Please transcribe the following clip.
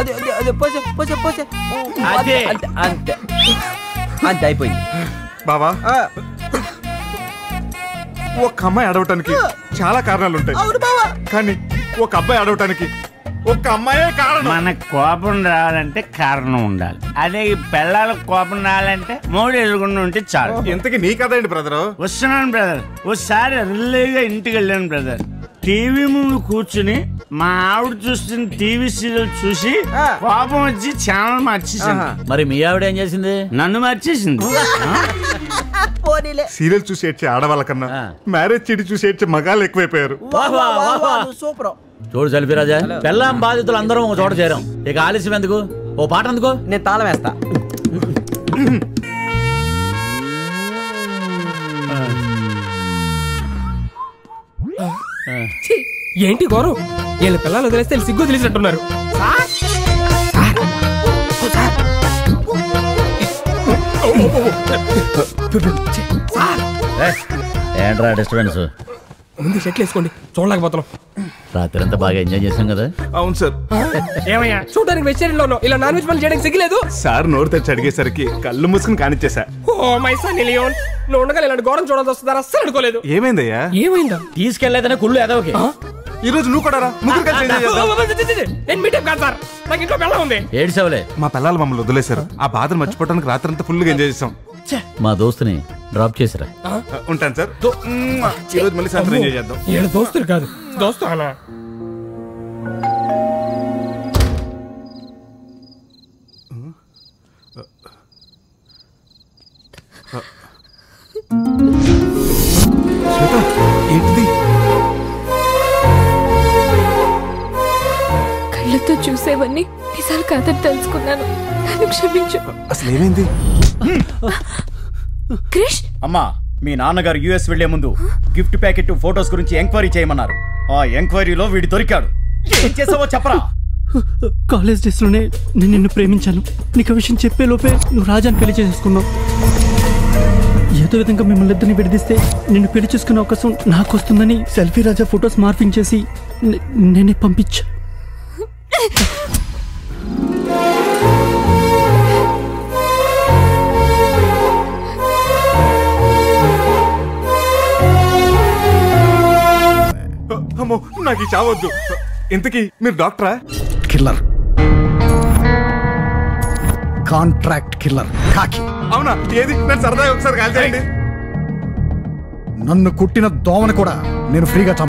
అదే అదే అదే పోసే పోసే పోసే అంతే అంతే అంతే అయిపోయింది బావా. ఒక అమ్మాయి అడవటానికి చాలా కారణాలు ఉంటాయి, కానీ ఒక అబ్బాయి అడవటానికి ఒక్క అమ్మాయే కారణం. మనకు కోపం రావాలంటే కారణం ఉండాలి, అదే ఈ పిల్లలకు కోపం రావాలంటే మూడు ఎదుగుండా ఉంటే చాలు. ఇంతకీ నీ కదండి బ్రదరు? వస్తున్నాను బ్రదర్. ఒకసారి రిల్లేగా ఇంటికి వెళ్ళాను బ్రదర్. టీవీ ముందు కూర్చుని మా ఆవిడ చూస్తున్న టీవీ సీరియల్ చూసి కోపం వచ్చి ఛానల్ మార్చేసింది. మరి మీ ఆవిడ ఏం చేసింది? నన్ను మార్చేసింది. సీరియల్ చూసి ఏడ్చే ఆడవాళ్ళ కన్నా మ్యారేజ్ చెడి చూసి ఏడ్చే మగాళ్ళు ఎక్కువైపోయారు. సూపర్. చూడు సెల్ఫీ రాజా, పెళ్ళాం బాధితులు అందరం ఒక చోట చేరాం, ఇక ఆలస్యం ఎందుకు? ఓ పాట అందుకో. నేను తాళం వేస్తా. ఏంటి గౌరవ్, వీళ్ళ పిల్లలు వదిలేస్తే సిగ్గు తెలిసినట్టున్నారు. ఏంట్రా డిస్టర్బెన్స్? ముందు షెట్లు వేసుకోండి, చూడలేకపోతున్నాం. రాత్రి అంతా బాగా ఎంజాయ్ చేశాం కదా. అవును సార్. ఏమయ్యా చూడడానికి వెజిటేరియన్ ఇలా నాన్ వెజ్ పనులు చేయడానికి సిగ్గులేదు? సార్ నోరు తెచ్చి అడిగేసరికి కళ్ళు మూసుకుని కానిచ్చేసా. ఓ మై సన్ లియోన్, నువ్వు ఉండగా ఇలాంటి ఘోరం చూడాల్సి వస్తుందా? అస్సలు అనుకోలేదు. ఏమైందయ్యా? ఏమైందా? తీసుకెళ్లేదనే కుళ్ళు ఎదవకి. ఈ రోజు నువ్వు కూడా రా, ముగ్గురు కలిసి ఎంజాయ్ చేద్దాం. నేను మీటప్ కాదు సార్, నాకు ఇంట్లో పిల్ల ఉంది. ఏడ్చావులే. మా పిల్లలు మమ్మల్ని వదిలేశారు, ఆ బాధను మర్చిపోవడానికి రాత్రంతా ఫుల్ గా ఎంజాయ్ చేసాం. మా దోస్తుని డ్రాప్ చేసిరా. ఉంటాను సార్. ఈ రోజు మళ్ళీ సాయంత్రం ఎంజాయ్ చేద్దాం. ఏడు దోస్తులు కాదు, దోస్తు అనా. ఏంటిది? కళ్ళతో చూసేవన్నీ నిజాలు కాదని తెలుసుకున్నాను, నన్ను క్షమించు. అసలు ఏమైంది? క్రిష్, అమ్మా, మీ నాన్నగారు యుఎస్ వెళ్లే ముందు గిఫ్ట్ ప్యాకెట్ ఫోటోస్ గురించి ఎంక్వైరీ చేయమన్నారు. ఆ ఎంక్వైరీలో వీడి దొరికాడు. ఏం చేసావో చెప్పరా? కాలేజ్ డేస్ లోనే నేను నిన్ను ప్రేమించాను. నీకు విషయం చెప్పే లోపే నువ్వు రాజాని పెళ్లి చేసుకున్నావు. ఏదో విధంగా మిమ్మల్ని ఇద్దరిని విడదీస్తే నిన్ను పెళ్లి చేసుకునే అవకాశం నాకు వస్తుందని సెల్ఫీ రాజా ఫొటోస్ మార్పింగ్ చేసి నేనే పంపించా. అమ్మో, నాకు ఈ చావద్దు. ఇంతకీ మీరు డాక్టరా? కిల్లర్, కాంట్రాక్ట్ కిల్లర్, కాకి. అవునా? ఏది? నేను సరదాగా ఒకసారి కాల్ చేయండి. నన్ను కుట్టిన దోమని కూడా నేను ఫ్రీగా